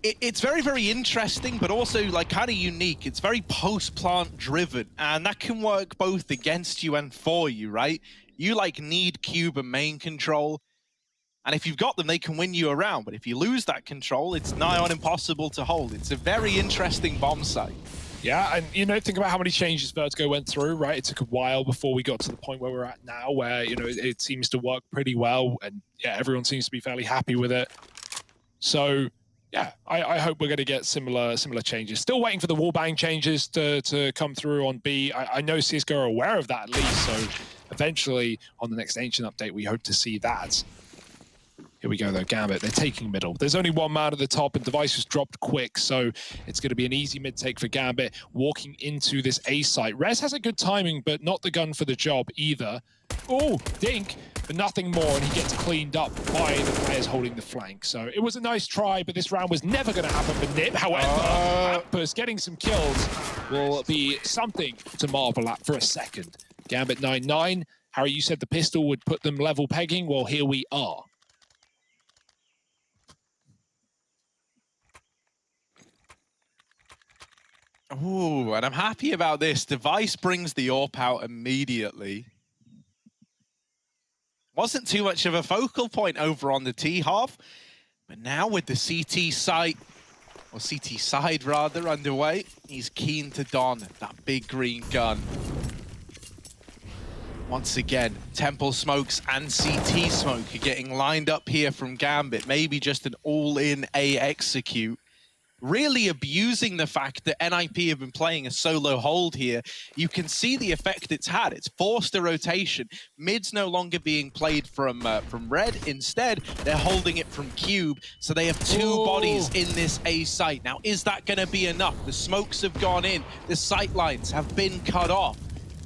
S1: it's very, very interesting, but also like kind of unique. It's very post-plant driven, and that can work both against you and for you, right? You like need cube and main control, and if you've got them, they can win you around. But if you lose that control, it's nigh on impossible to hold. It's a very interesting bomb site.
S2: Yeah, and you know, think about how many changes Vertigo went through, right? It took a while before we got to the point where we're at now, where, you know, it seems to work pretty well, and yeah, everyone seems to be fairly happy with it. So yeah, I hope we're going to get similar changes. Still waiting for the wallbang changes to come through on B. I know CSGO are aware of that at least, so eventually on the next Ancient update, we hope to see that. Here we go though, Gambit, they're taking middle. There's only one man at the top and Device was dropped quick, so it's going to be an easy mid take for Gambit walking into this A site. Rez has a good timing, but not the gun for the job either. Oh, dink, but nothing more, and he gets cleaned up by the players holding the flank. So it was a nice try, but this round was never going to happen for Nip. However, Ampers getting some kills will be something to marvel at for a second. Gambit 9-9. Harry, you said the pistol would put them level pegging. Well, here we are.
S1: Ooh, and I'm happy about this. Device brings the AWP out immediately. Wasn't too much of a focal point over on the T half, but now with the CT site, or CT side rather, underway, he's keen to don that big green gun. Once again, Temple smokes and CT smoke are getting lined up here from Gambit. Maybe just an all-in A execute. Really abusing the fact that NIP have been playing a solo hold here. You can see the effect it's had. It's forced a rotation. Mid's no longer being played from red. Instead, they're holding it from cube. So they have two bodies in this A site. Now, is that going to be enough? The smokes have gone in. The sight lines have been cut off.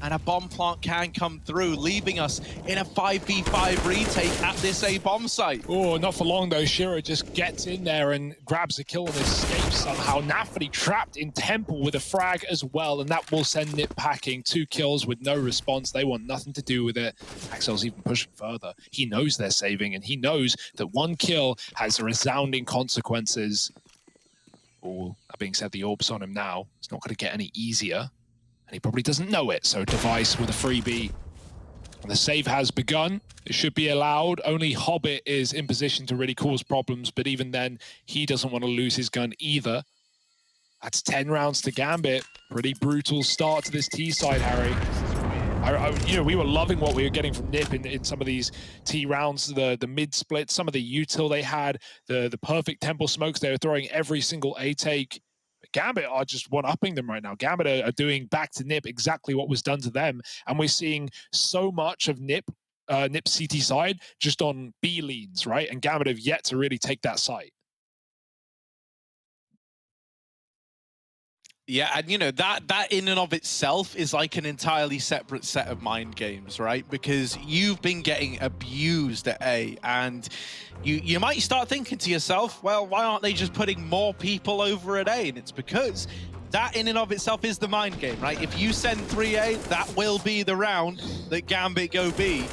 S1: And a bomb plant can come through, leaving us in a 5v5 retake at this A bomb site.
S2: Oh, not for long though. Shiro just gets in there and grabs a kill and escapes somehow. Nafany trapped in Temple with a frag as well, and that will send Nip packing. 2 kills with no response. They want nothing to do with it. Axel's even pushing further. He knows they're saving, and he knows that 1 kill has resounding consequences. Oh, that being said, the orb's on him now. It's not going to get any easier. And he probably doesn't know it, so Device with a freebie. And the save has begun. It should be allowed. Only Hobbit is in position to really cause problems, but even then, he doesn't want to lose his gun either. That's 10 rounds to Gambit. Pretty brutal start to this T side, Harry. You know, we were loving what we were getting from Nip in some of these T rounds, the mid split, some of the util they had, the perfect Temple smokes they were throwing every single A take. Gambit are just one-upping them right now. Gambit are doing back to Nip exactly what was done to them. And we're seeing so much of Nip CT side just on B leans, right? And Gambit have yet to really take that site.
S1: Yeah, and you know, that in and of itself is like an entirely separate set of mind games, right? Because you've been getting abused at A, and you might start thinking to yourself, well, why aren't they just putting more people over at A? And it's because that in and of itself is the mind game, right? If you send 3A, that will be the round that Gambit go B.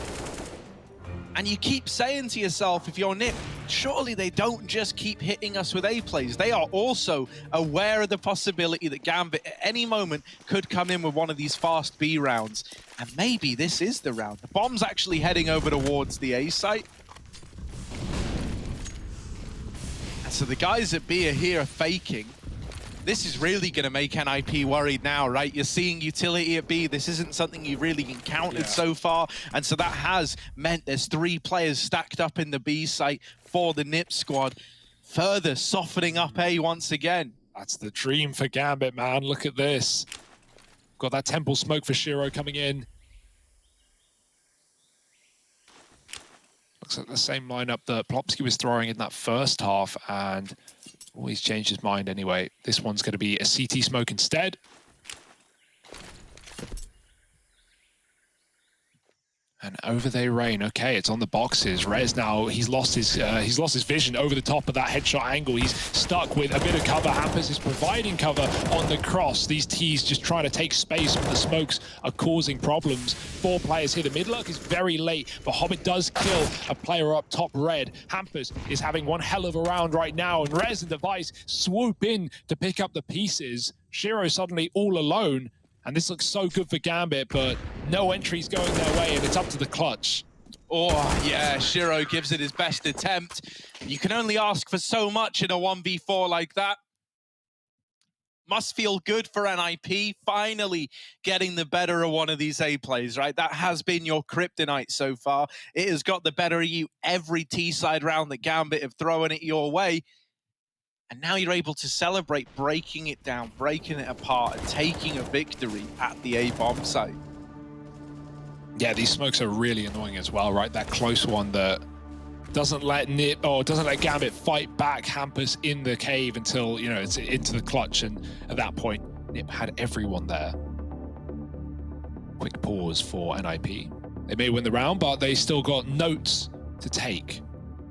S1: And you keep saying to yourself, if you're Nip, surely they don't just keep hitting us with A plays. They are also aware of the possibility that Gambit at any moment could come in with one of these fast B rounds. And maybe this is the round. The bomb's actually heading over towards the A site. And so the guys at B are here faking. This is really going to make NIP worried now, right? You're seeing utility at B. This isn't something you've really encountered so far. And so that has meant there's 3 players stacked up in the B site for the Nip squad, further softening up A once again.
S2: That's the dream for Gambit, man. Look at this. Got that Temple smoke for Shiro coming in. Looks like the same lineup that Plopsky was throwing in that first half, and he's changed his mind anyway. This one's going to be a CT smoke instead. And over they rain. Okay, it's on the boxes. Rez now, he's lost his vision over the top of that headshot angle. He's stuck with a bit of cover. Hampus is providing cover on the cross. These T's just trying to take space when the smokes are causing problems. 4 players here. The mid-luck is very late, but Hobbit does kill a player up top red. Hampus is having one hell of a round right now, and Rez and Device swoop in to pick up the pieces. Shiro suddenly all alone. And this looks so good for Gambit, but no entries going their way, and it's up to the clutch.
S1: Oh, yeah, Shiro gives it his best attempt. You can only ask for so much in a 1v4 like that. Must feel good for NIP, finally getting the better of one of these A plays, right? That has been your kryptonite so far. It has got the better of you every T-side round that Gambit have thrown it your way. And now you're able to celebrate breaking it down, breaking it apart, and taking a victory at the A bomb site.
S2: Yeah, these smokes are really annoying as well, right? That close one that doesn't let Nip, or doesn't let Gambit fight back Hampus in the cave until, you know, it's into the clutch. And at that point, Nip had everyone there. Quick pause for NIP. They may win the round, but they still got notes to take.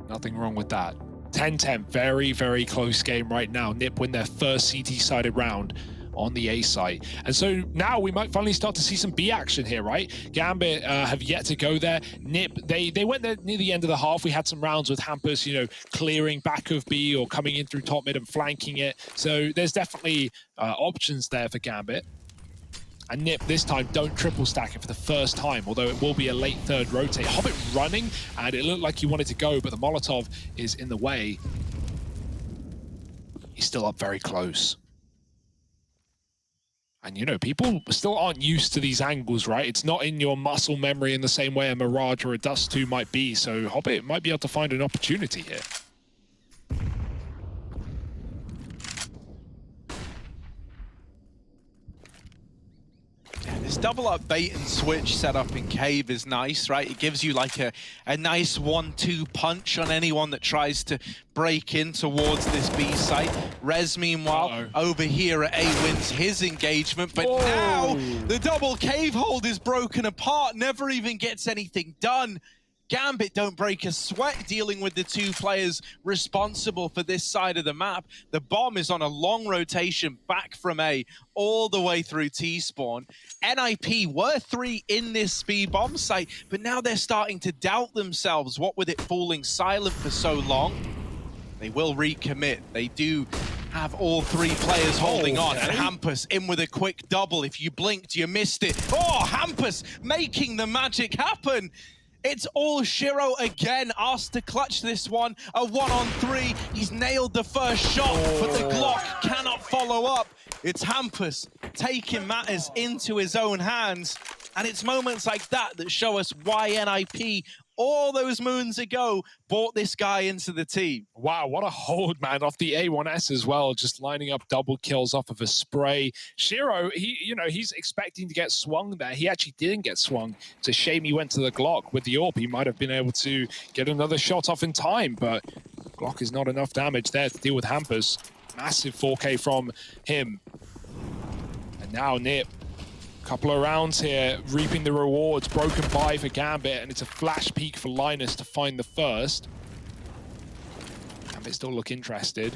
S2: Nothing wrong with that. 10-10, very, very close game right now. Nip win their first CT-sided round on the A site. And so now we might finally start to see some B action here, right? Gambit have yet to go there. Nip, they went there near the end of the half. We had some rounds with Hampus, you know, clearing back of B or coming in through top mid and flanking it. So there's definitely options there for Gambit. And Nip this time don't triple stack it for the first time, although it will be a late third rotate. Hobbit running, and it looked like he wanted to go, but the Molotov is in the way. He's still up very close. And, you know, people still aren't used to these angles, right? It's not in your muscle memory in the same way a Mirage or a Dust 2 might be, so Hobbit might be able to find an opportunity here.
S1: This double up bait and switch setup in Cave is nice, right? It gives you like a nice 1-2 punch on anyone that tries to break in towards this B site. Rez, meanwhile, over here at A wins his engagement, but now the double cave hold is broken apart, never even gets anything done. Gambit don't break a sweat dealing with the 2 players responsible for this side of the map. The bomb is on a long rotation back from A all the way through T-spawn. NIP were 3 in this B bomb site, but now they're starting to doubt themselves. What with it falling silent for so long? They will recommit. They do have all 3 players holding on, and Hampus in with a quick double. If you blinked, you missed it. Oh, Hampus making the magic happen. It's all Shiro again, asked to clutch this one. A 1-on-3, he's nailed the first shot, but the Glock cannot follow up. It's Hampus taking matters into his own hands. And it's moments like that that show us why NIP, all those moons ago, brought this guy into the team.
S2: Wow, what a hold, man, off the A1S as well, just lining up double kills off of a spray. Shiro, he's expecting to get swung there. He actually didn't get swung. It's a shame he went to the Glock. With the AWP, he might have been able to get another shot off in time, but Glock is not enough damage there to deal with Hampus. Massive 4K from him. And now Nip. Couple of rounds here, reaping the rewards. Broken by for Gambit, and it's a flash peek for Linus to find the first. Gambit still look interested.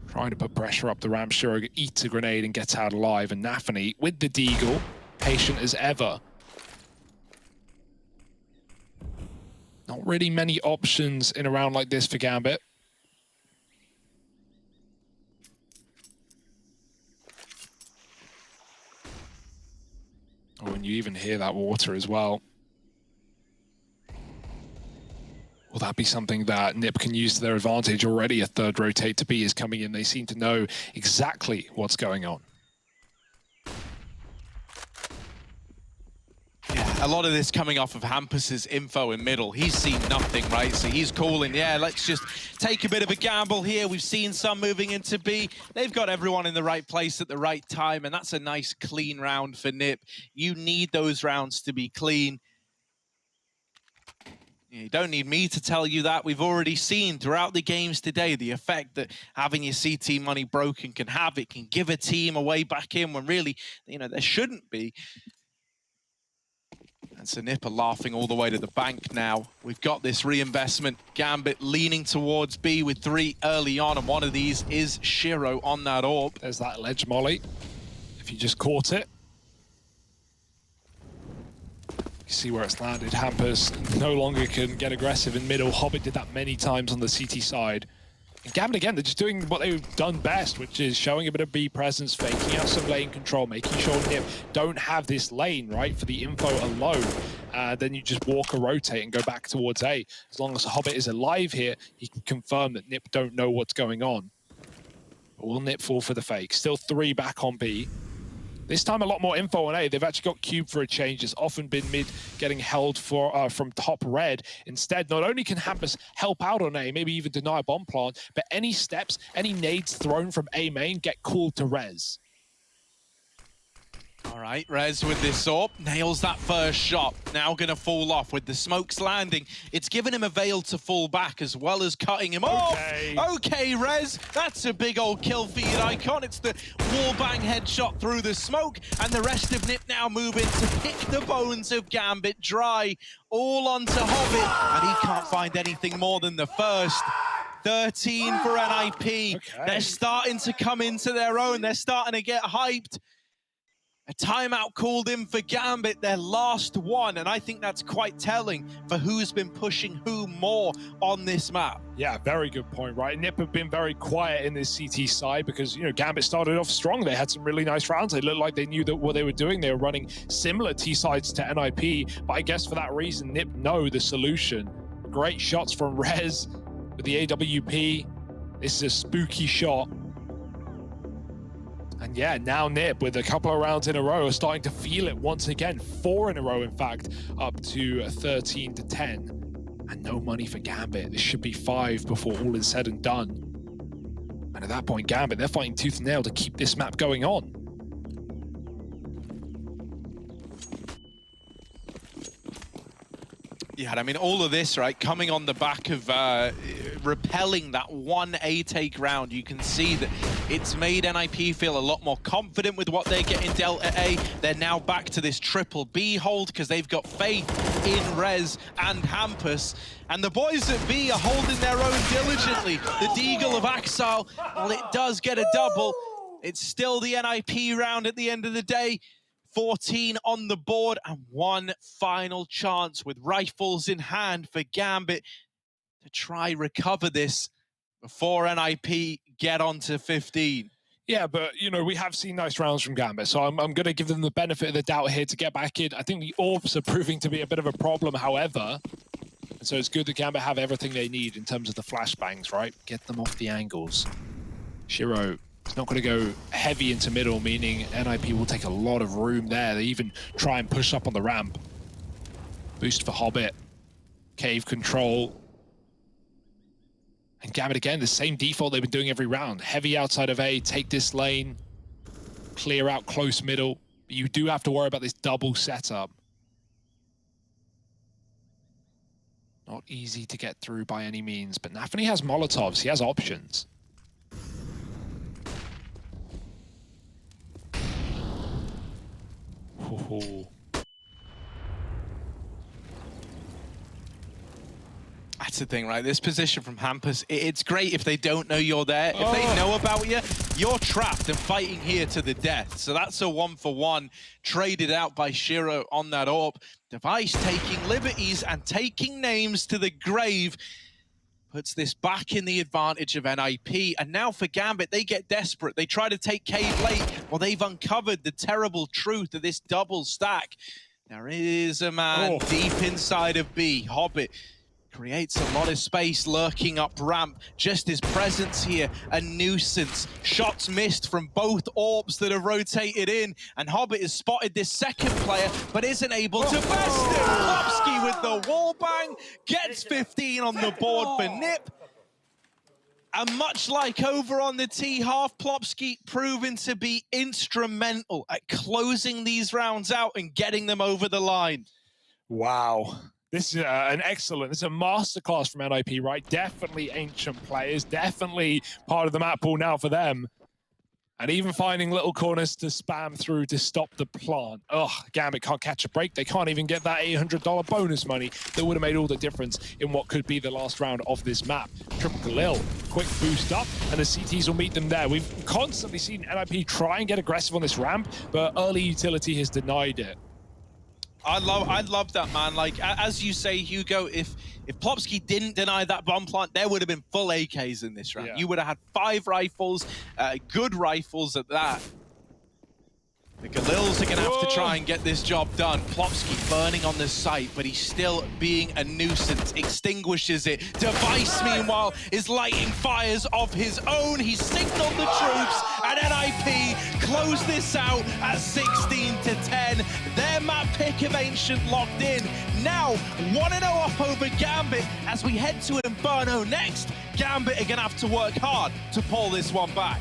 S2: Trying to put pressure up the ramp. Shiro eats a grenade and gets out alive. And Nafany with the Deagle, patient as ever. Not really many options in a round like this for Gambit. Oh, and you even hear that water as well. Will that be something that Nip can use to their advantage? Already a third rotate to B is coming in. They seem to know exactly what's going on.
S1: Yeah, a lot of this coming off of Hampus's info in middle. He's seen nothing, right? So he's calling, yeah, let's just take a bit of a gamble here. We've seen some moving into B. They've got everyone in the right place at the right time, and that's a nice, clean round for Nip. You need those rounds to be clean. You don't need me to tell you that. We've already seen throughout the games today the effect that having your CT money broken can have. It can give a team a way back in when really, there shouldn't be. And so Nip are laughing all the way to the bank now. We've got this reinvestment. Gambit leaning towards B with 3 early on, and one of these is Shiro on that orb.
S2: There's that ledge molly. If you just caught it. You see where it's landed. Hampus no longer can get aggressive in middle. Hobbit did that many times on the CT side. And Gambit, again, they're just doing what they've done best, which is showing a bit of B presence, faking out some lane control, making sure Nip don't have this lane, right, for the info alone. Then you just walk or rotate and go back towards A. As long as Hobbit is alive here, he can confirm that Nip don't know what's going on. But will Nip fall for the fake? Still 3 back on B. This time a lot more info on A. They've actually got Cube for a change. It's often been mid getting held for from top red. Instead, not only can Hampus help out on A, maybe even deny a bomb plant, but any steps, any nades thrown from A main get called to res.
S1: All right, Rez with this AWP, nails that first shot. Now gonna fall off with the smokes landing. It's given him a veil to fall back as well as cutting him off. Okay, Rez, that's a big old kill feed icon. It's the wallbang headshot through the smoke, and the rest of Nip now moving to pick the bones of Gambit dry. All onto Hobbit, and he can't find anything more than the first. 13 for NIP. Okay. They're starting to come into their own. They're starting to get hyped. A timeout called in for Gambit, their last one, and I think that's quite telling for who's been pushing who more on this map.
S2: Yeah, very good point, right? Nip have been very quiet in this CT side because, Gambit started off strong. They had some really nice rounds. They looked like they knew that what they were doing. They were running similar T-sides to NIP, but I guess for that reason, Nip know the solution. Great shots from Rez with the AWP. This is a spooky shot. And yeah, now Nip, with a couple of rounds in a row, are starting to feel it once again. 4 in a row, in fact, up to 13 to 10. And no money for Gambit. This should be 5 before all is said and done. And at that point, Gambit, they're fighting tooth and nail to keep this map going on.
S1: Yeah, I mean, all of this, right, coming on the back of repelling that 1 A take round. You can see that it's made NIP feel a lot more confident with what they're getting Delta A. They're now back to this triple B hold because they've got faith in Rez and Hampus. And the boys at B are holding their own diligently. The Deagle of Axile, well, it does get a double. It's still the NIP round at the end of the day. 14 on the board and one final chance with rifles in hand for Gambit to try recover this before NIP get on to 15.
S2: Yeah, but, we have seen nice rounds from Gambit, so I'm going to give them the benefit of the doubt here to get back in. I think the orbs are proving to be a bit of a problem, however. And so it's good that Gambit have everything they need in terms of the flashbangs, right? Get them off the angles. Shiro is not going to go heavy into middle, meaning NIP will take a lot of room there. They even try and push up on the ramp. Boost for Hobbit. Cave control. And Gambit again, the same default they've been doing every round. Heavy outside of A, take this lane, clear out close middle. But you do have to worry about this double setup. Not easy to get through by any means, but Nafany has Molotovs, he has options. Ooh.
S1: That's the thing, right? This position from Hampus, it's great if they don't know you're there. If they know about you, you're trapped and fighting here to the death. So that's a 1-for-1 traded out by Shiro on that AWP. Device taking liberties and taking names to the grave. Puts this back in the advantage of NIP. And now for Gambit, they get desperate. They try to take Cave late. Well, they've uncovered the terrible truth of this double stack. There is a man deep inside of B. Hobbit creates a lot of space lurking up ramp. Just his presence here, a nuisance. Shots missed from both AWPs that have rotated in. And Hobbit has spotted this second player, but isn't able to best it. Plopsky with the wallbang gets 15 on the board for Nip. And much like over on the T-half, Plopsky proven to be instrumental at closing these rounds out and getting them over the line.
S2: Wow. This is it's a masterclass from NIP, right? Definitely ancient players, definitely part of the map pool now for them. And even finding little corners to spam through to stop the plant. Ugh, Gambit can't catch a break. They can't even get that $800 bonus money that would have made all the difference in what could be the last round of this map. Triple Khalil, quick boost up, and the CTs will meet them there. We've constantly seen NIP try and get aggressive on this ramp, but early utility has denied it.
S1: I love that, man. Like, as you say, Hugo, if Plopsky didn't deny that bomb plant, there would have been full AKs in this round.
S2: Yeah.
S1: You would have had 5 rifles, good rifles at that. The Galils are going to have to try and get this job done. Plopsky burning on the site, but he's still being a nuisance. Extinguishes it. Device, meanwhile, is lighting fires of his own. He's signaled the troops, and NIP close this out at 16-10. Their map pick of Ancient locked in. Now, 1-0 up over Gambit as we head to Inferno next. Gambit are going to have to work hard to pull this one back.